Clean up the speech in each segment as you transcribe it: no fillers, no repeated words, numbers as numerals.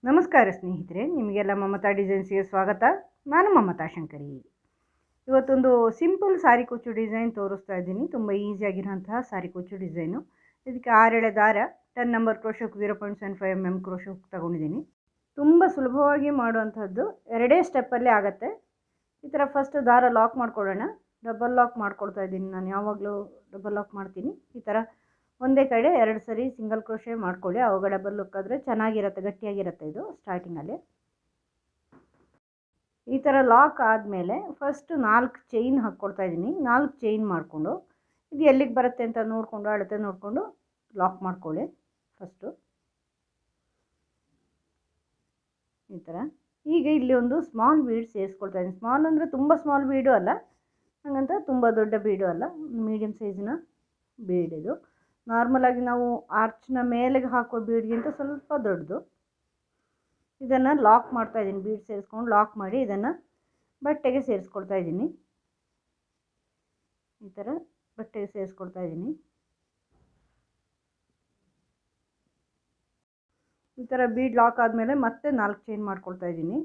ನಮಸ್ಕಾರ ಸ್ನೇಹಿತರೆ, ನಿಮಗೆಲ್ಲ ಮಮತಾ ಡಿಸೈನ್ಸ್ಗೆ ಸ್ವಾಗತ. ನಾನು ಮಮತಾ ಶಂಕರಿ. ಇವತ್ತೊಂದು ಸಿಂಪಲ್ ಸಾರಿ ಕುಚ್ಚು ಡಿಸೈನ್ ತೋರಿಸ್ತಾ ಇದ್ದೀನಿ. ತುಂಬ ಈಸಿಯಾಗಿರುವಂತಹ ಸಾರಿ ಕುಚ್ಚು ಡಿಸೈನು. ಇದಕ್ಕೆ 6 ಎಳೆ ದಾರ, 10 number crochet hook 0.75 mm crochet hook ತಗೊಂಡಿದ್ದೀನಿ. ತುಂಬ ಸುಲಭವಾಗಿ ಮಾಡುವಂಥದ್ದು, 2 ಸ್ಟೆಪ್ಪಲ್ಲಿ ಆಗುತ್ತೆ. ಈ ಥರ ಫಸ್ಟ್ ದಾರ ಲಾಕ್ ಮಾಡ್ಕೊಳ್ಳೋಣ. ಡಬಲ್ ಲಾಕ್ ಮಾಡ್ಕೊಳ್ತಾ ಇದ್ದೀನಿ. ನಾನು ಯಾವಾಗಲೂ ಡಬಲ್ ಲಾಕ್ ಮಾಡ್ತೀನಿ. ಈ ಥರ ಒಂದೇ ಕಡೆ 2 ಸರಿ ಸಿಂಗಲ್ ಕ್ರೋಶೆ ಮಾಡ್ಕೊಳ್ಳಿ. ಅವಾಗ ಡಬಲ್ ಲಾಕ್ ಆದರೆ ಚೆನ್ನಾಗಿರುತ್ತೆ, ಗಟ್ಟಿಯಾಗಿರುತ್ತೆ ಇದು ಸ್ಟಾರ್ಟಿಂಗಲ್ಲಿ. ಈ ಥರ ಲಾಕ್ ಆದಮೇಲೆ ಫಸ್ಟ್ 4 ಚೈನ್ ಹಾಕ್ಕೊಳ್ತಾ ಇದ್ದೀನಿ. 4 ಚೈನ್ ಮಾಡಿಕೊಂಡು ಇದು ಎಲ್ಲಿಗೆ ಬರುತ್ತೆ ಅಂತ ನೋಡಿಕೊಂಡು ಅಳತೆ ನೋಡಿಕೊಂಡು ಲಾಕ್ ಮಾಡ್ಕೊಳ್ಳಿ ಫಸ್ಟು. ಈ ಥರ. ಈಗ ಇಲ್ಲಿ ಒಂದು ಸ್ಮಾಲ್ ಬೀಡ್ ಸೇರಿಸ್ಕೊಳ್ತಾ ಇದ್ದೀನಿ. ಸ್ಮಾಲ್ ಅಂದರೆ ತುಂಬ ಸ್ಮಾಲ್ ಬೀಡು ಅಲ್ಲ, ಹಾಗಂತ ತುಂಬ ದೊಡ್ಡ ಬೀಡು ಅಲ್ಲ, ಮೀಡಿಯಮ್ ಸೈಜಿನ ಬೀಡ್ ಇದು. ನಾರ್ಮಲಾಗಿ ನಾವು ಆರ್ಚ್ನ ಮೇಲೆಗೆ ಹಾಕೋ ಬೀಡ್ಗಿಂತ ಸ್ವಲ್ಪ ದೊಡ್ಡದು. ಇದನ್ನು ಲಾಕ್ ಮಾಡ್ತಾ ಇದ್ದೀನಿ. ಬೀಡ್ ಸೇರಿಸ್ಕೊಂಡು ಲಾಕ್ ಮಾಡಿ ಇದನ್ನು ಬಟ್ಟೆಗೆ ಸೇರಿಸ್ಕೊಳ್ತಾ ಇದ್ದೀನಿ. ಈ ಥರ ಬಟ್ಟೆಗೆ ಸೇರಿಸ್ಕೊಳ್ತಾ ಇದ್ದೀನಿ. ಈ ಥರ ಬೀಡ್ ಲಾಕ್ ಆದಮೇಲೆ ಮತ್ತೆ 4 ಚೈನ್ ಮಾಡ್ಕೊಳ್ತಾ ಇದ್ದೀನಿ.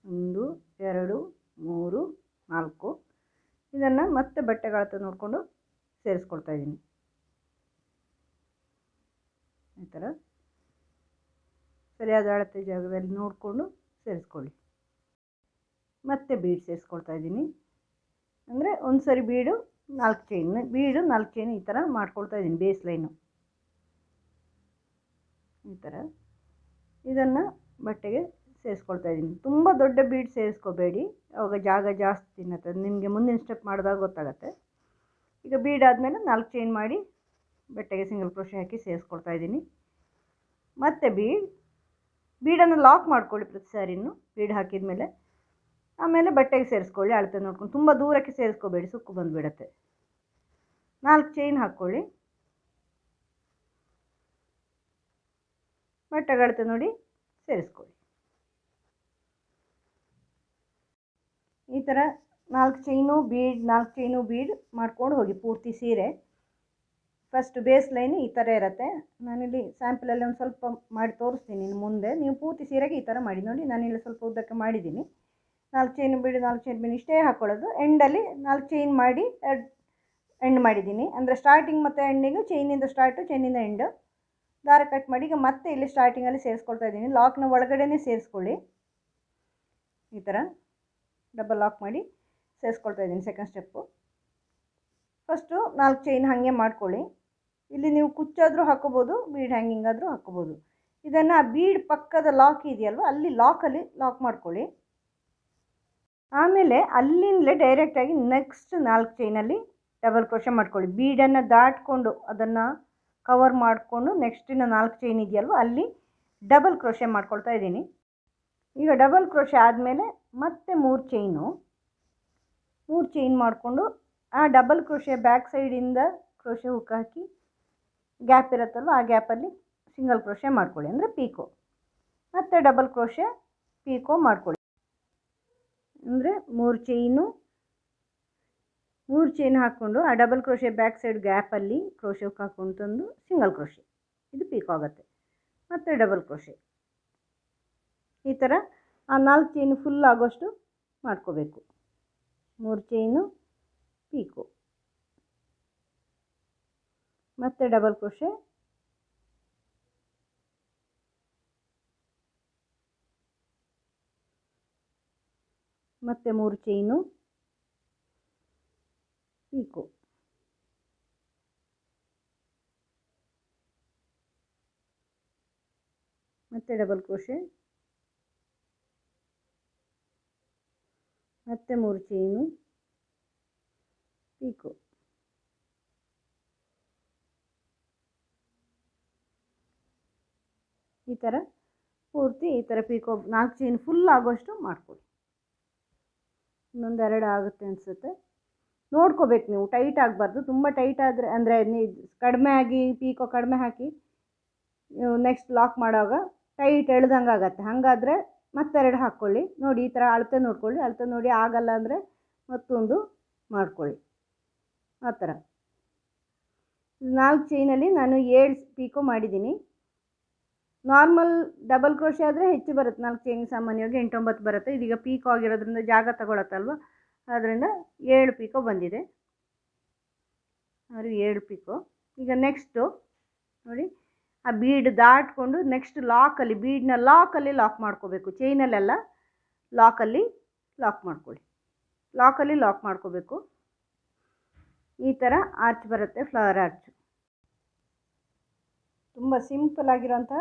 1 2 3 4. ಇದನ್ನು ಮತ್ತೆ ಬಟ್ಟೆಗಳ ಹತ್ರ ನೋಡಿಕೊಂಡು ಸೇರಿಸ್ಕೊಳ್ತಾ ಇದ್ದೀನಿ. ಈ ಥರ ಸರಿಯಾದ ಅಳತೆ ಜಾಗದಲ್ಲಿ ನೋಡಿಕೊಂಡು ಸೇರಿಸ್ಕೊಳ್ಳಿ. ಮತ್ತೆ ಬೀಡ್ ಸೇರಿಸ್ಕೊಳ್ತಾ ಇದ್ದೀನಿ. ಅಂದರೆ ಒಂದು ಸರಿ ಬೀಡು 4 ಚೈನ್, ಬೀಡು 4 ಚೈನ್ ಈ ಥರ ಮಾಡ್ಕೊಳ್ತಾ ಇದ್ದೀನಿ. ಬೇಸ್ ಲೈನು ಈ ಥರ. ಇದನ್ನು ಬಟ್ಟೆಗೆ ಸೇರಿಸ್ಕೊಳ್ತಾ ಇದ್ದೀನಿ. ತುಂಬ ದೊಡ್ಡ ಬೀಡ್ ಸೇರಿಸ್ಕೋಬೇಡಿ, ಅವಾಗ ಜಾಗ ಜಾಸ್ತಿ ತಿನ್ನುತ್ತೆ. ನಿಮಗೆ ಮುಂದಿನ ಸ್ಟೆಪ್ ಮಾಡಿದಾಗ ಗೊತ್ತಾಗುತ್ತೆ. ಈಗ ಬೀಡ್ ಆದಮೇಲೆ 4 ಚೈನ್ ಮಾಡಿ ಬಟ್ಟೆಗೆ ಸಿಂಗಲ್ ಕ್ರೋಶೆ ಹಾಕಿ ಸೇರಿಸ್ಕೊಳ್ತಾ ಇದ್ದೀನಿ. ಮತ್ತು ಬೀಡನ್ನು ಲಾಕ್ ಮಾಡ್ಕೊಳ್ಳಿ ಪ್ರತಿ ಸಾರಿನೂ. ಬೀಡ್ ಹಾಕಿದ ಮೇಲೆ ಆಮೇಲೆ ಬಟ್ಟೆಗೆ ಸೇರಿಸ್ಕೊಳ್ಳಿ. ಅಳತೆ ನೋಡ್ಕೊಂಡು ತುಂಬ ದೂರಕ್ಕೆ ಸೇರಿಸ್ಕೋಬೇಡಿ, ಸುಕ್ಕು ಬಂದುಬಿಡತ್ತೆ. 4 ಚೈನ್ ಹಾಕ್ಕೊಳ್ಳಿ. ಬಟ್ಟೆಗೆ ಅಳತೆ ನೋಡಿ ಸೇರಿಸ್ಕೊಳ್ಳಿ. ಈ ಥರ 4 ಚೈನು ಬೀಡ್ ಮಾಡ್ಕೊಂಡು ಹೋಗಿ ಪೂರ್ತಿ ಸೀರೆ. ಫಸ್ಟ್ ಬೇಸ್ ಲೈನ್ ಈ ಥರ ಇರುತ್ತೆ. ನಾನಿಲ್ಲಿ ಸ್ಯಾಂಪಲಲ್ಲಿ ಒಂದು ಸ್ವಲ್ಪ ಮಾಡಿ ತೋರಿಸ್ತೀನಿ ಇನ್ನು ಮುಂದೆ. ನೀವು ಪೂರ್ತಿ ಸೀರೆಗೆ ಈ ಥರ ಮಾಡಿ ನೋಡಿ. ನಾನಿಲ್ಲಿ ಸ್ವಲ್ಪ ಉದ್ದಕ್ಕೆ ಮಾಡಿದ್ದೀನಿ. 4 ಚೈನು ಬೀಡು 4 ಚೈನ್ ಬೀಡು ಇಷ್ಟೇ ಹಾಕ್ಕೊಳ್ಳೋದು. ಎಂಡಲ್ಲಿ 4 ಚೈನ್ ಮಾಡಿ ಎಂಡ್ ಮಾಡಿದ್ದೀನಿ. ಅಂದರೆ ಸ್ಟಾರ್ಟಿಂಗ್ ಮತ್ತು ಎಂಡಿಂಗು ಚೈನಿಂದ ಸ್ಟಾರ್ಟು, ಚೈನಿಂದ ಎಂಡು. ದಾರ ಕಟ್ ಮಾಡಿ ಈಗ ಮತ್ತೆ ಇಲ್ಲಿ ಸ್ಟಾರ್ಟಿಂಗಲ್ಲಿ ಸೇರಿಸ್ಕೊಳ್ತಾ ಇದ್ದೀನಿ. ಲಾಕ್ನ ಒಳಗಡೆನೇ ಸೇರಿಸ್ಕೊಳ್ಳಿ. ಈ ಥರ ಡಬಲ್ ಲಾಕ್ ಮಾಡಿ ಸೇರಿಸ್ಕೊಳ್ತಾ ಇದ್ದೀನಿ. Second step. ಫಸ್ಟು 4 ಚೈನ್ ಹಾಗೆ ಮಾಡ್ಕೊಳ್ಳಿ. ಇಲ್ಲಿ ನೀವು ಕುಚ್ಚಾದರೂ ಹಾಕೋಬೋದು, ಬೀಡ್ ಹ್ಯಾಂಗಿಂಗ್ ಆದರೂ ಹಾಕೋಬೋದು. ಇದನ್ನು ಆ ಬೀಡ್ ಪಕ್ಕದ ಲಾಕ್ ಇದೆಯಲ್ವ, ಅಲ್ಲಿ ಲಾಕಲ್ಲಿ ಲಾಕ್ ಮಾಡ್ಕೊಳ್ಳಿ. ಆಮೇಲೆ ಅಲ್ಲಿಂದಲೇ ಡೈರೆಕ್ಟಾಗಿ ನೆಕ್ಸ್ಟ್ 4 ಚೈನಲ್ಲಿ ಡಬಲ್ ಕ್ರೋಶೆ ಮಾಡ್ಕೊಳ್ಳಿ. ಬೀಡನ್ನು ದಾಟ್ಕೊಂಡು ಅದನ್ನು ಕವರ್ ಮಾಡಿಕೊಂಡು ನೆಕ್ಸ್ಟಿನ 4 ಚೈನ್ ಇದೆಯಲ್ವ ಅಲ್ಲಿ ಡಬಲ್ ಕ್ರೋಶೆ ಮಾಡ್ಕೊಳ್ತಾ ಇದ್ದೀನಿ. ಈಗ ಡಬಲ್ ಕ್ರೋಶೆ ಆದಮೇಲೆ ಮತ್ತೆ 3 ಚೈನ್ ಮಾಡಿಕೊಂಡು ಆ ಡಬಲ್ ಕ್ರೋಶೆ ಬ್ಯಾಕ್ ಸೈಡಿಂದ ಕ್ರೋಶೆ ಹುಕ್ ಹಾಕಿ ಗ್ಯಾಪ್ ಇರುತ್ತಲ್ವ ಆ ಗ್ಯಾಪಲ್ಲಿ ಸಿಂಗಲ್ ಕ್ರೋಶೆ ಮಾಡ್ಕೊಳ್ಳಿ, ಅಂದರೆ ಪೀಕೋ. ಮತ್ತು ಡಬಲ್ ಕ್ರೋಶೆ ಪೀಕೋ ಮಾಡ್ಕೊಳ್ಳಿ. ಅಂದರೆ 3 ಚೈನ್ ಹಾಕ್ಕೊಂಡು ಆ ಡಬಲ್ ಕ್ರೋಶೆ ಬ್ಯಾಕ್ ಸೈಡ್ ಗ್ಯಾಪಲ್ಲಿ ಕ್ರೋಶೆ ಹುಕ್ ಹಾಕ್ಕೊಂಡು ತಂದು ಸಿಂಗಲ್ ಕ್ರೋಶೆ, ಇದು ಪೀಕೋ ಆಗುತ್ತೆ. ಮತ್ತು ಡಬಲ್ ಕ್ರೋಶೆ. ಈ ಥರ ಆ 4 ಚೈನು ಫುಲ್ ಆಗೋಷ್ಟು ಮಾಡ್ಕೋಬೇಕು. 3 ಚೈನು ಪೀಕೋ ಮತ್ತು ಡಬಲ್ ಕ್ರೋಶೆ, ಮತ್ತು 3 ಚೈನು ಪೀಕೋ, ಮತ್ತು ಡಬಲ್ ಕ್ರೋಶೆ, ಮತ್ತು 3 ಚೈನು ಪೀಕೋ. ಈ ಥರ ಪೂರ್ತಿ ಈ ಥರ ಪೀಕೋ 4 ಚೈನ್ ಫುಲ್ ಆಗೋಷ್ಟು ಮಾಡ್ಕೊಳ್ಳಿ. ಇನ್ನೊಂದು 2 ಆಗುತ್ತೆ ಅನಿಸುತ್ತೆ. ನೋಡ್ಕೋಬೇಕು ನೀವು, ಟೈಟ್ ಆಗಬಾರ್ದು. ತುಂಬ ಟೈಟ್ ಆದರೆ ಅಂದರೆ ಕಡಿಮೆ ಆಗಿ ಪೀಕೋ ಕಡಿಮೆ ಹಾಕಿ ನೆಕ್ಸ್ಟ್ ಲಾಕ್ ಮಾಡುವಾಗ ಟೈಟ್ ಎಳ್ದಂಗೆ ಆಗುತ್ತೆ. ಹಾಗಾದರೆ ಮತ್ತೆ 2 ಹಾಕ್ಕೊಳ್ಳಿ. ನೋಡಿ ಈ ಥರ ಅಳತೆ ನೋಡ್ಕೊಳ್ಳಿ. ಅಳತೆ ನೋಡಿ ಆಗಲ್ಲ ಅಂದರೆ ಮತ್ತೊಂದು ಮಾಡ್ಕೊಳ್ಳಿ. ಆ ಥರ 4 ಚೈನಲ್ಲಿ ನಾನು 7 ಪೀಕೋ ಮಾಡಿದ್ದೀನಿ. ನಾರ್ಮಲ್ ಡಬಲ್ ಕ್ರೋಶೆ ಆದರೆ ಹೆಚ್ಚು ಬರುತ್ತೆ, 4 ಚೈನಿಗೆ ಸಾಮಾನ್ಯವಾಗಿ 8 9 ಬರುತ್ತೆ. ಇದೀಗ ಪೀಕೋ ಆಗಿರೋದ್ರಿಂದ ಜಾಗ ತಗೊಳತ್ತಲ್ವ, ಆದ್ದರಿಂದ 7 ಪೀಕೋ ಬಂದಿದೆ. ಅವರು 7 ಪೀಕೋ. ಈಗ ನೆಕ್ಸ್ಟು ನೋಡಿ, ಆ ಬೀಡ್ ದಾಟ್ಕೊಂಡು ನೆಕ್ಸ್ಟ್ ಲಾಕಲ್ಲಿ, ಬೀಡನ್ನ ಲಾಕಲ್ಲಿ ಲಾಕ್ ಮಾಡ್ಕೋಬೇಕು. ಚೈನಲ್ಲೆಲ್ಲ ಲಾಕಲ್ಲಿ ಲಾಕ್ ಮಾಡ್ಕೊಳ್ಳಿ, ಲಾಕಲ್ಲಿ ಲಾಕ್ ಮಾಡ್ಕೋಬೇಕು. ಈ ಥರ ಆರ್ಚ್ ಬರುತ್ತೆ, ಫ್ಲವರ್ ಆರ್ಚ್. ತುಂಬ ಸಿಂಪಲ್ ಆಗಿರೋಂಥ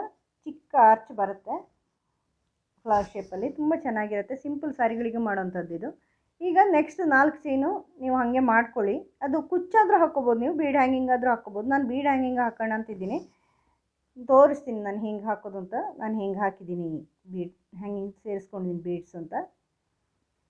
ಚಿಕ್ಕ ಆರ್ಚ್ ಬರುತ್ತೆ ಫ್ಲವರ್ ಶೇಪಲ್ಲಿ, ತುಂಬ ಚೆನ್ನಾಗಿರುತ್ತೆ. ಸಿಂಪಲ್ ಸ್ಯಾರಿಗಳಿಗೆ ಮಾಡೋವಂಥದ್ದು ಇದು. ಈಗ ನೆಕ್ಸ್ಟ್ 4 ಚೈನು ನೀವು ಹಾಗೆ ಮಾಡ್ಕೊಳ್ಳಿ. ಅದು ಕುಚ್ಚಾದರೂ ಹಾಕ್ಕೋಬೋದು, ನೀವು ಬೀಡ್ ಹ್ಯಾಂಗಿಂಗ್ ಆದರೂ ಹಾಕ್ಕೋಬೋದು. ನಾನು ಬೀಡ್ ಹ್ಯಾಂಗಿಂಗ್ ಹಾಕೋಣ ಅಂತಿದ್ದೀನಿ, ತೋರಿಸ್ತೀನಿ ನಾನು ಹೆಂಗೆ ಹಾಕೋದು ಅಂತ. ನಾನು ಹೆಂಗೆ ಹಾಕಿದ್ದೀನಿ ಬೀಡ್ ಹ್ಯಾಂಗಿಂಗ್ ಸೇರಿಸ್ಕೊಂಡಿದ್ದೀನಿ ಬೀಡ್ಸ್ ಅಂತ.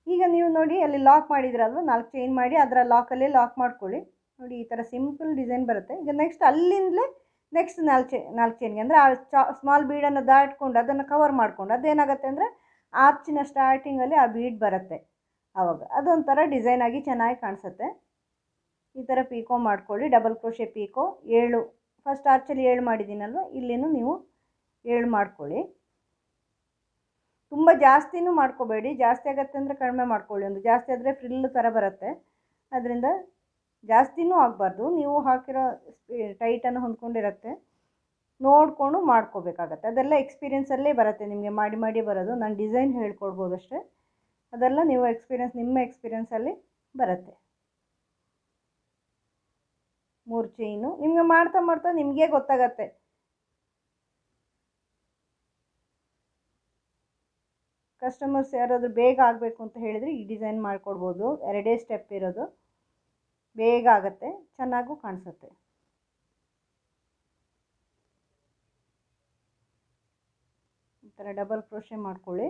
ಈಗ ನೀವು ನೋಡಿ ಅಲ್ಲಿ ಲಾಕ್ ಮಾಡಿದ್ರಲ್ವ, 4 ಚೈನ್ ಮಾಡಿ ಅದರ ಲಾಕಲ್ಲೇ ಲಾಕ್ ಮಾಡ್ಕೊಳ್ಳಿ. ನೋಡಿ ಈ ಥರ ಸಿಂಪಲ್ ಡಿಸೈನ್ ಬರುತ್ತೆ. ಈಗ ನೆಕ್ಸ್ಟ್ ಅಲ್ಲಿಂದಲೇ ನೆಕ್ಸ್ಟ್ 4 ಚೈನ್ಗೆ ಅಂದರೆ ಆ ಸ್ಮಾಲ್ ಬೀಡನ್ನು ದಾಟ್ಕೊಂಡು ಅದನ್ನು ಕವರ್ ಮಾಡ್ಕೊಂಡು ಅದೇನಾಗುತ್ತೆ ಅಂದರೆ ಆರ್ಚಿನ ಸ್ಟಾರ್ಟಿಂಗಲ್ಲಿ ಆ ಬೀಡ್ ಬರುತ್ತೆ. ಆವಾಗ ಅದೊಂಥರ ಡಿಸೈನ್ ಆಗಿ ಚೆನ್ನಾಗಿ ಕಾಣಿಸುತ್ತೆ. ಈ ಥರ ಪೀಕೋ ಮಾಡ್ಕೊಳ್ಳಿ, ಡಬಲ್ ಕ್ರೋಶೆ ಪೀಕೋ. 7 ಫಸ್ಟ್ ಆರ್ಚಲ್ಲಿ 7 ಮಾಡಿದ್ದೀನಲ್ವ, ಇಲ್ಲೇನು ನೀವು 7 ಮಾಡ್ಕೊಳ್ಳಿ. ತುಂಬ ಜಾಸ್ತಿನೂ ಮಾಡ್ಕೋಬೇಡಿ, ಜಾಸ್ತಿ ಆಗುತ್ತೆ ಅಂದರೆ ಕಡಿಮೆ ಮಾಡ್ಕೊಳ್ಳಿ. ಒಂದು ಜಾಸ್ತಿ ಆದರೆ ಫ್ರಿಲ್ ಥರ ಬರುತ್ತೆ, ಅದರಿಂದ ಜಾಸ್ತಿನೂ ಆಗಬಾರ್ದು. ನೀವು ಹಾಕಿರೋ ಟೈಟನ್ನು ಹೊಂದ್ಕೊಂಡಿರುತ್ತೆ, ನೋಡಿಕೊಂಡು ಮಾಡ್ಕೋಬೇಕಾಗತ್ತೆ. ಅದೆಲ್ಲ ಎಕ್ಸ್ಪೀರಿಯೆನ್ಸಲ್ಲೇ ಬರುತ್ತೆ, ನಿಮಗೆ ಮಾಡಿ ಮಾಡಿ ಬರೋದು. ನಾನು ಡಿಸೈನ್ ಹೇಳ್ಕೊಡ್ಬೋದು ಅಷ್ಟೇ, ಅದೆಲ್ಲ ನೀವು ನಿಮ್ಮ ಎಕ್ಸ್ಪೀರಿಯೆನ್ಸಲ್ಲಿ ಬರುತ್ತೆ. 3 ಚೈನು ನಿಮಗೆ ಮಾಡ್ತಾ ಮಾಡ್ತಾ ನಿಮಗೆ ಗೊತ್ತಾಗತ್ತೆ. ಕಸ್ಟಮರ್ಸ್ ಯಾರಾದರೂ ಬೇಗ ಆಗಬೇಕು ಅಂತ ಹೇಳಿದರೆ ಈ ಡಿಸೈನ್ ಮಾಡಿಕೊಡ್ಬೋದು. 2 ಸ್ಟೆಪ್ ಇರೋದು, ಬೇಗ ಆಗುತ್ತೆ, ಚೆನ್ನಾಗೂ ಕಾಣಿಸುತ್ತೆ. ಈ ಥರ ಡಬಲ್ ಕ್ರೋಶೆ ಮಾಡ್ಕೊಳ್ಳಿ,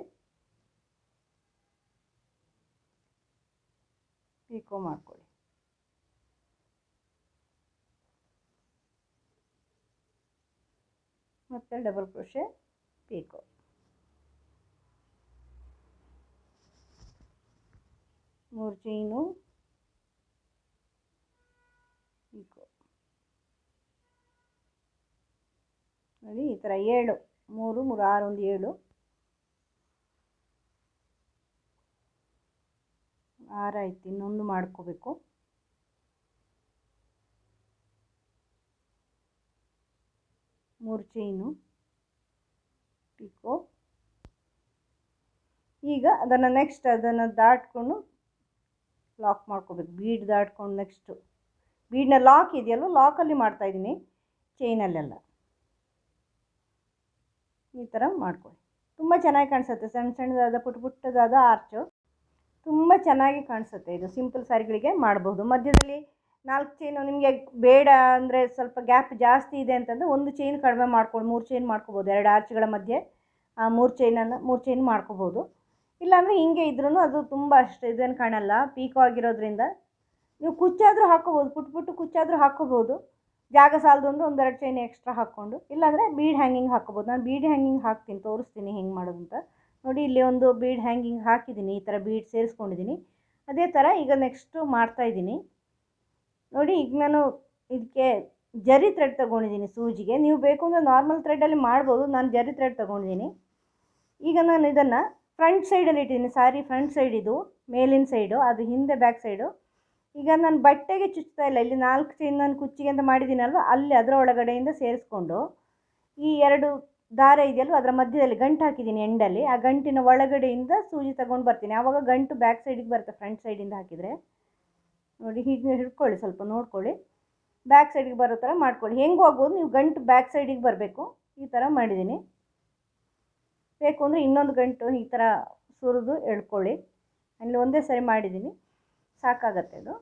ಪೀಕೋ ಮಾಡ್ಕೊಳ್ಳಿ. ಮತ್ತು ಡಬಲ್ ಕ್ರೋಶೆ ಪೀಕೋ. ಮೂರು ಚೈನು ಪೀಕೋ ನೋಡಿ. ಈ ಥರ 7 3 3 6 ಒಂದು 7 6 ಆಯ್ತು. ಇನ್ನೊಂದು ಮಾಡ್ಕೋಬೇಕು. ಮೂರು ಚೈನು ಪೀಕೋ. ಈಗ ಅದನ್ನು ನೆಕ್ಸ್ಟ್ ಅದನ್ನು ದಾಟ್ಕೊಂಡು ಲಾಕ್ ಮಾಡ್ಕೋಬೇಕು. ಬೀಡ್ ದಾಟ್ಕೊಂಡು ನೆಕ್ಸ್ಟು ಬೀಡನ್ನ ಲಾಕ್ ಇದೆಯಲ್ಲ, ಲಾಕಲ್ಲಿ ಮಾಡ್ತಾಯಿದ್ದೀನಿ ಚೈನಲ್ಲೆಲ್ಲ. ಈ ಥರ ಮಾಡ್ಕೊಳ್ಳಿ, ತುಂಬ ಚೆನ್ನಾಗಿ ಕಾಣಿಸುತ್ತೆ. ಸಣ್ಣ ಸಣ್ಣದಾದ ಪುಟ್ಟ ಪುಟ್ಟದಾದ ಆರ್ಚು ತುಂಬ ಚೆನ್ನಾಗಿ ಕಾಣಿಸುತ್ತೆ. ಇದು ಸಿಂಪಲ್ ಸ್ಯಾರಿಗಳಿಗೆ ಮಾಡಬಹುದು. ಮಧ್ಯದಲ್ಲಿ 4 ಚೈನು ನಿಮಗೆ ಬೇಡ ಅಂದರೆ ಸ್ವಲ್ಪ ಗ್ಯಾಪ್ ಜಾಸ್ತಿ ಇದೆ ಅಂತಂದರೆ 1 ಚೈನ್ ಕಡಿಮೆ ಮಾಡ್ಕೊಂಡು 3 ಚೈನ್ ಮಾಡ್ಕೋಬೋದು. 2 ಆರ್ಚ್ಗಳ ಮಧ್ಯೆ ಆ 3 ಚೈನ್ ಮಾಡ್ಕೋಬೋದು. ಇಲ್ಲಾಂದರೆ ಹಿಂಗೆ ಇದ್ರೂ ಅದು ತುಂಬ ಅಷ್ಟು ಇದೇನು ಕಾಣಲ್ಲ. ಪೀಕೋ ಆಗಿರೋದ್ರಿಂದ ನೀವು ಕುಚ್ಚಾದರೂ ಹಾಕ್ಕೋಬೋದು, ಪುಟ್ಟ ಪುಟ್ಟ ಕುಚ್ಚಾದರೂ ಹಾಕ್ಕೋಬೋದು. ಜಾಗ ಸಾಲದು ಅಂದರೆ 1-2 ಚೈನ್ ಎಕ್ಸ್ಟ್ರಾ ಹಾಕ್ಕೊಂಡು, ಇಲ್ಲಾಂದರೆ ಬೀಡ್ ಹ್ಯಾಂಗಿಂಗ್ ಹಾಕ್ಕೋಬೋದು. ನಾನು ಬೀಡ್ ಹ್ಯಾಂಗಿಂಗ್ ಹಾಕ್ತೀನಿ, ತೋರಿಸ್ತೀನಿ ಹೆಂಗೆ ಮಾಡೋದು ಅಂತ. ನೋಡಿ, ಇಲ್ಲಿ ಒಂದು ಬೀಡ್ ಹ್ಯಾಂಗಿಂಗ್ ಹಾಕಿದ್ದೀನಿ, ಈ ಥರ ಬೀಡ್ ಸೇರಿಸ್ಕೊಂಡಿದ್ದೀನಿ. ಅದೇ ಥರ ಈಗ ನೆಕ್ಸ್ಟು ಮಾಡ್ತಾಯಿದ್ದೀನಿ ನೋಡಿ. ಈಗ ನಾನು ಇದಕ್ಕೆ ಜರಿ ಥ್ರೆಡ್ ತೊಗೊಂಡಿದ್ದೀನಿ ಸೂಜಿಗೆ. ನೀವು ಬೇಕು ಅಂದರೆ ನಾರ್ಮಲ್ ಥ್ರೆಡ್ಡಲ್ಲಿ ಮಾಡ್ಬೋದು, ನಾನು ಜರಿ ಥ್ರೆಡ್ ತೊಗೊಂಡಿದ್ದೀನಿ. ಈಗ ನಾನು ಇದನ್ನು ಫ್ರಂಟ್ ಸೈಡಲ್ಲಿ ಇಟ್ಟಿದ್ದೀನಿ. ಸ್ಯಾರಿ ಫ್ರಂಟ್ ಸೈಡ್ ಇದು, ಮೇಲಿನ ಸೈಡು, ಅದು ಹಿಂದೆ ಬ್ಯಾಕ್ ಸೈಡು. ಈಗ ನಾನು ಬಟ್ಟೆಗೆ ಚುಚ್ತಾ ಇಲ್ಲ, ಇಲ್ಲಿ 4 ಚೈನ್ ನಾನು ಕುಚ್ಚಿಗೆ ಅಂತ ಮಾಡಿದ್ದೀನಲ್ವ, ಅಲ್ಲಿ ಅದರ ಒಳಗಡೆಯಿಂದ ಸೇರಿಸ್ಕೊಂಡು ಈ 2 ದಾರ ಇದೆಯಲ್ವ ಅದರ ಮಧ್ಯದಲ್ಲಿ ಗಂಟು ಹಾಕಿದ್ದೀನಿ ಎಂಡಲ್ಲಿ. ಆ ಗಂಟಿನ ಒಳಗಡೆಯಿಂದ ಸೂಜಿ ತಗೊಂಡು ಬರ್ತೀನಿ. ಆವಾಗ ಗಂಟು ಬ್ಯಾಕ್ ಸೈಡಿಗೆ ಬರುತ್ತೆ, ಫ್ರಂಟ್ ಸೈಡಿಂದ ಹಾಕಿದರೆ. ನೋಡಿ, ಹೀಗೆ ಹಿಡ್ಕೊಳ್ಳಿ, ಸ್ವಲ್ಪ ನೋಡ್ಕೊಳ್ಳಿ, ಬ್ಯಾಕ್ ಸೈಡಿಗೆ ಬರೋ ಥರ ಮಾಡ್ಕೊಳ್ಳಿ. ಹೆಂಗೆ ಹೋಗ್ಬೋದು, ನೀವು ಗಂಟು ಬ್ಯಾಕ್ ಸೈಡಿಗೆ ಬರಬೇಕು. ಈ ಥರ ಮಾಡಿದ್ದೀನಿ. ಬೇಕು ಅಂದರೆ ಇನ್ನೊಂದು ಗಂಟು ಈ ಥರ ಸುರಿದು ಎಳ್ಕೊಳ್ಳಿ. ಅಲ್ಲಿ ಒಂದೇ ಸರಿ ಮಾಡಿದ್ದೀನಿ, ಸಾಕಾಗತ್ತೆ ಅದು.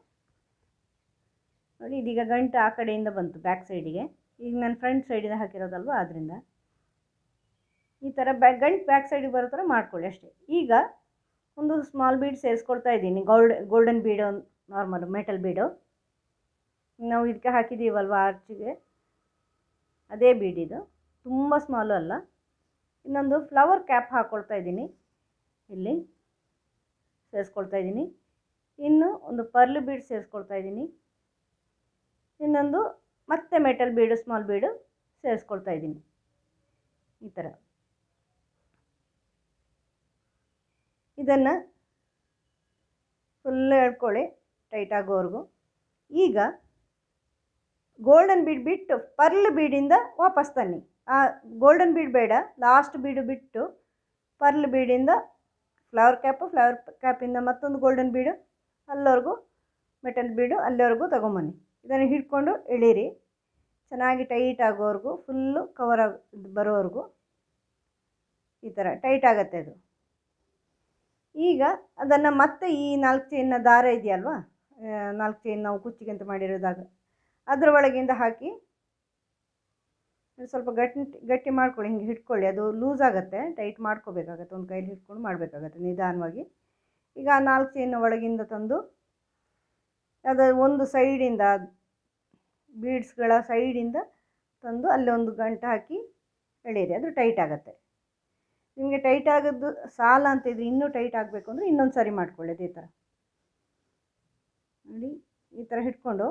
ನೋಡಿ, ಇದೀಗ ಗಂಟು ಆ ಕಡೆಯಿಂದ ಬಂತು ಬ್ಯಾಕ್ ಸೈಡಿಗೆ. ಈಗ ನಾನು ಫ್ರಂಟ್ ಸೈಡಿಂದ ಹಾಕಿರೋದಲ್ವ, ಆದ್ದರಿಂದ ಈ ಥರ ಗಂಟು ಬ್ಯಾಕ್ ಸೈಡಿಗೆ ಬರೋ ಥರ ಮಾಡ್ಕೊಳ್ಳಿ ಅಷ್ಟೇ. ಈಗ ಒಂದು ಸ್ಮಾಲ್ ಬೀಡ್ ಸೇರಿಸ್ಕೊಳ್ತಾ ಇದ್ದೀನಿ, ಗೋಲ್ಡನ್ ಬೀಡು, ನಾರ್ಮಲ್ ಮೆಟಲ್ ಬೀಡು. ನಾವು ಇದಕ್ಕೆ ಹಾಕಿದ್ದೀವಲ್ವ ಆರ್ಚಿಗೆ, ಅದೇ ಬೀಡಿದು, ತುಂಬ ಸ್ಮಾಲು ಅಲ್ಲ. ಇನ್ನೊಂದು ಫ್ಲವರ್ ಕ್ಯಾಪ್ ಹಾಕ್ಕೊಳ್ತಾ ಇದ್ದೀನಿ, ಇಲ್ಲಿ ಸೇರಿಸ್ಕೊಳ್ತಾ ಇದ್ದೀನಿ. ಇನ್ನು ಒಂದು ಪರ್ಲ್ ಬೀಡ್ ಸೇರಿಸ್ಕೊಳ್ತಾ ಇದ್ದೀನಿ. ಇನ್ನೊಂದು ಮತ್ತೆ ಮೆಟಲ್ ಬೀಡು, ಸ್ಮಾಲ್ ಬೀಡು ಸೇರಿಸ್ಕೊಳ್ತಾ ಇದ್ದೀನಿ. ಈ ಥರ. ಇದನ್ನು ಫುಲ್ ಎಳ್ಕೊಳ್ಳಿ ಟೈಟ್ ಆಗೋವರೆಗೂ. ಈಗ ಗೋಲ್ಡನ್ ಬೀಡ್ ಬಿಟ್ಟು ಪರ್ಲ್ ಬೀಡಿಂದ ವಾಪಸ್ ತನ್ನಿ. ಆ ಗೋಲ್ಡನ್ ಬೀಡ್ ಬೇಡ, ಲಾಸ್ಟ್ ಬೀಡು ಬಿಟ್ಟು ಪರ್ಲ್ ಬೀಡಿಂದ ಫ್ಲವರ್ ಕ್ಯಾಪಿಂದ ಮತ್ತೊಂದು ಗೋಲ್ಡನ್ ಬೀಡು, ಅಲ್ಲಿವರೆಗೂ ಮೆಟಲ್ ಬೀಡು ಅಲ್ಲಿವರೆಗೂ ತೊಗೊಂಬನ್ನಿ. ಇದನ್ನು ಹಿಡ್ಕೊಂಡು ಎಳೀರಿ, ಚೆನ್ನಾಗಿ ಟೈಟ್ ಆಗೋವರೆಗೂ, ಫುಲ್ಲು ಕವರ್ ಬರೋವರೆಗೂ. ಈ ಥರ ಟೈಟ್ ಆಗುತ್ತೆ ಅದು. ಈಗ ಅದನ್ನು ಮತ್ತೆ ಈ 4 ಚೈನ್ನ ದಾರ ಇದೆಯಲ್ವಾ, 4 ಚೈನ್ ನಾವು ಕುಚ್ಚಿಗೆ ಅಂತ ಮಾಡಿರೋದಾಗ ಅದರ ಒಳಗಿಂದ ಹಾಕಿ ಸ್ವಲ್ಪ ಗಟ್ಟಿ ಮಾಡ್ಕೊಳ್ಳಿ. ಹಿಂಗೆ ಹಿಡ್ಕೊಳ್ಳಿ, ಅದು ಲೂಸ್ ಆಗುತ್ತೆ, ಟೈಟ್ ಮಾಡ್ಕೋಬೇಕಾಗತ್ತೆ, ಒಂದು ಕೈಲಿ ಹಿಡ್ಕೊಂಡು ಮಾಡಬೇಕಾಗತ್ತೆ ನಿಧಾನವಾಗಿ. ಈಗ ಆ 4 ಚೈನ್ನ ಒಳಗಿಂದ ತಂದು ಅದು ಒಂದು ಸೈಡಿಂದ, ಬೀಡ್ಸ್ಗಳ ಸೈಡಿಂದ ತಂದು ಅಲ್ಲಿ ಒಂದು ಗಂಟು ಹಾಕಿ ಎಳೀರಿ, ಅದು ಟೈಟ್ ಆಗುತ್ತೆ. ನಿಮಗೆ ಟೈಟ್ ಆಗೋದು ಸಾಲ ಅಂತಿದ್ರೆ ಇನ್ನೂ ಟೈಟ್ ಆಗಬೇಕು ಅಂದರೆ ಇನ್ನೊಂದು ಸರಿ ಮಾಡ್ಕೊಳ್ಳಿ. ಈ ಥರ ನೋಡಿ, ಈ ಥರ ಹಿಡ್ಕೊಂಡು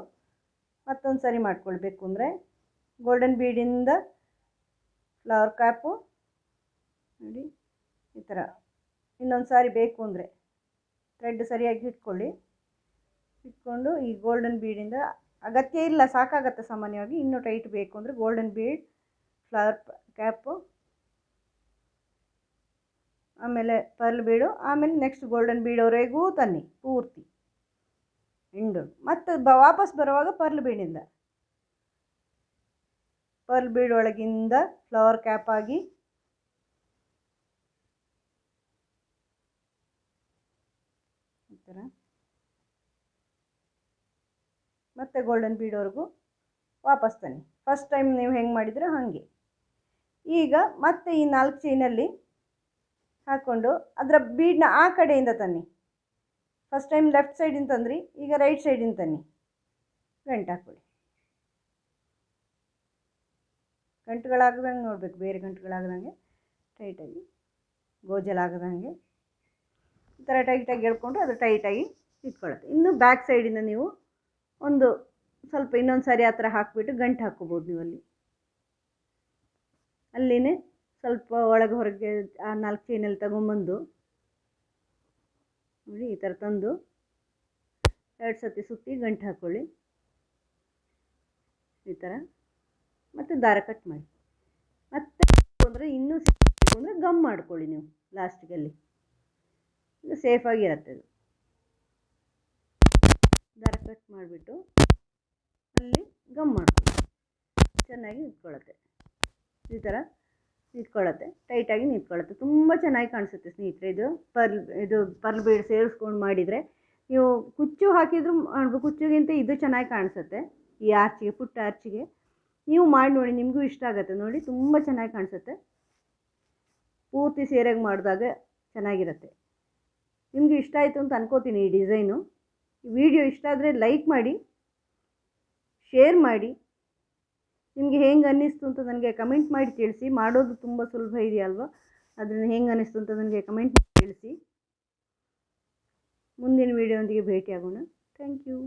ಮತ್ತೊಂದು ಸರಿ ಮಾಡ್ಕೊಳ್ಬೇಕು ಅಂದರೆ ಗೋಲ್ಡನ್ ಬೀಡಿಂದ ಫ್ಲವರ್ ಕ್ಯಾಪು ನೋಡಿ ಈ ಥರ. ಇನ್ನೊಂದು ಸಾರಿ ಬೇಕು ಅಂದರೆ ಥ್ರೆಡ್ ಸರಿಯಾಗಿ ಇಟ್ಕೊಳ್ಳಿ. ಇಟ್ಕೊಂಡು ಈ ಗೋಲ್ಡನ್ ಬೀಡಿಂದ ಅಗತ್ಯ ಇಲ್ಲ, ಸಾಕಾಗತ್ತೆ ಸಾಮಾನ್ಯವಾಗಿ. ಇನ್ನೂ ಟೈಟ್ ಬೇಕು ಅಂದರೆ ಗೋಲ್ಡನ್ ಬೀಡ್, ಫ್ಲವರ್ ಕ್ಯಾಪು, ಆಮೇಲೆ ಪರ್ಲ್ ಬೀಡು, ಆಮೇಲೆ ನೆಕ್ಸ್ಟ್ ಗೋಲ್ಡನ್ ಬೀಡವರೆಗೂ ತನ್ನಿ ಪೂರ್ತಿ ಎಂಡು. ಮತ್ತು ವಾಪಸ್ ಬರುವಾಗ ಪರ್ಲ್ ಬೀಡಿಂದ, ಪರ್ಲ್ ಬೀಡ್ ಒಳಗಿಂದ ಫ್ಲವರ್ ಕ್ಯಾಪ್ ಆಗಿ ಈ ಥರ ಮತ್ತೆ ಗೋಲ್ಡನ್ ಬೀಡ್ವರೆಗೂ ವಾಪಸ್ ತನ್ನಿ. ಫಸ್ಟ್ ಟೈಮ್ ನೀವು ಹೆಂಗೆ ಮಾಡಿದರೆ ಹಾಗೆ. ಈಗ ಮತ್ತೆ ಈ 4 ಚೈನಲ್ಲಿ ಹಾಕ್ಕೊಂಡು ಅದರ ಬೀಡನ್ನ ಆ ಕಡೆಯಿಂದ ತನ್ನಿ. ಫಸ್ಟ್ ಟೈಮ್ ಲೆಫ್ಟ್ ಸೈಡಿಂದ ತಂದ್ರಿ, ಈಗ ರೈಟ್ ಸೈಡಿಂದ ತನ್ನಿ. ಗಂಟು ಹಾಕ್ಕೊಳ್ಳಿ. ಗಂಟುಗಳಾಗದಂಗೆ ನೋಡಬೇಕು, ಬೇರೆ ಗಂಟುಗಳಾಗದಂಗೆ ಟೈಟಾಗಿ, ಗೋಜಲಾಗದಂಗೆ ಈ ಥರ ಟೈಟಾಗಿ ಎಳ್ಕೊಂಡು ಅದು ಟೈಟಾಗಿ ಇಟ್ಕೊಳ್ಳುತ್ತೆ. ಇನ್ನು ಬ್ಯಾಕ್ ಸೈಡಿಂದ ನೀವು ಒಂದು ಸ್ವಲ್ಪ ಇನ್ನೊಂದು ಸಾರಿ ಆ ಥರ ಹಾಕಿಬಿಟ್ಟು ಗಂಟು ಹಾಕ್ಕೋಬೋದು ನೀವು ಅಲ್ಲಿನೇ ಸ್ವಲ್ಪ ಒಳಗೆ ಹೊರಗೆ ಆ 4 ಚೈನಲ್ಲಿ ತಗೊಂಬಂದು ನೋಡಿ ಈ ಥರ ತಂದು 2 ಸತಿ ಸುತ್ತಿ ಗಂಟು ಹಾಕ್ಕೊಳ್ಳಿ ಈ ಥರ. ಮತ್ತು ದಾರ ಕಟ್ ಮಾಡಿ. ಮತ್ತೆ ಅಂದರೆ ಇನ್ನೂ ಬೇಕು ಅಂದರೆ ಗಮ್ ಮಾಡ್ಕೊಳ್ಳಿ ನೀವು ಲಾಸ್ಟಿಗಲ್ಲಿ, ಇದು ಸೇಫಾಗಿರುತ್ತೆ. ಅದು ದಾರ ಕಟ್ ಮಾಡಿಬಿಟ್ಟು ಅಲ್ಲಿ ಗಮ್ ಮಾಡ್ಕೊಳ್ಳಿ, ಚೆನ್ನಾಗಿ ನಿಂತ್ಕೊಳ್ಳುತ್ತೆ. ಈ ಥರ ನಿಂತ್ಕೊಳ್ಳುತ್ತೆ, ಟೈಟಾಗಿ ನಿಂತ್ಕೊಳ್ಳುತ್ತೆ, ತುಂಬ ಚೆನ್ನಾಗಿ ಕಾಣಿಸುತ್ತೆ ಸ್ನೇಹಿತರೆ. ಇದು ಪರ್ಲ್ ಬೀಡ್ ಸೇರಿಸ್ಕೊಂಡು ಮಾಡಿದರೆ ನೀವು ಕುಚ್ಚು ಹಾಕಿದರೂ ಕುಚ್ಚುಗಿಂತ ಇದು ಚೆನ್ನಾಗಿ ಕಾಣಿಸುತ್ತೆ. ಈ ಆರ್ಚಿಗೆ, ಪುಟ್ಟ ಆರ್ಚಿಗೆ ನೀವು ಮಾಡಿ ನೋಡಿ, ನಿಮಗೂ ಇಷ್ಟ ಆಗುತ್ತೆ. ನೋಡಿ ತುಂಬ ಚೆನ್ನಾಗಿ ಕಾಣಿಸುತ್ತೆ, ಪೂರ್ತಿ ಸೇರಾಗಿ ಮಾಡಿದಾಗ ಚೆನ್ನಾಗಿರುತ್ತೆ. ನಿಮಗೂ ಇಷ್ಟ ಆಯಿತು ಅಂತ ಅನ್ಕೋತೀನಿ ಈ ಡಿಸೈನು. ಈ ವಿಡಿಯೋ ಇಷ್ಟ ಆದರೆ ಲೈಕ್ ಮಾಡಿ, ಶೇರ್ ಮಾಡಿ. ನಿಮಗೆ ಹೆಂಗೆ ಅನ್ನಿಸ್ತು ಅಂತ ನನಗೆ ಕಮೆಂಟ್ ಮಾಡಿ ತಿಳಿಸಿ. ಮಾಡೋದು ತುಂಬ ಸುಲಭ ಇದೆಯಲ್ವ, ಅದನ್ನು ಹೆಂಗೆ ಅನ್ನಿಸ್ತು ಅಂತ ನನಗೆ ಕಮೆಂಟ್ ಮಾಡಿ ತಿಳಿಸಿ. ಮುಂದಿನ ವಿಡಿಯೋದೊಂದಿಗೆ ಭೇಟಿಯಾಗೋಣ. Thank you.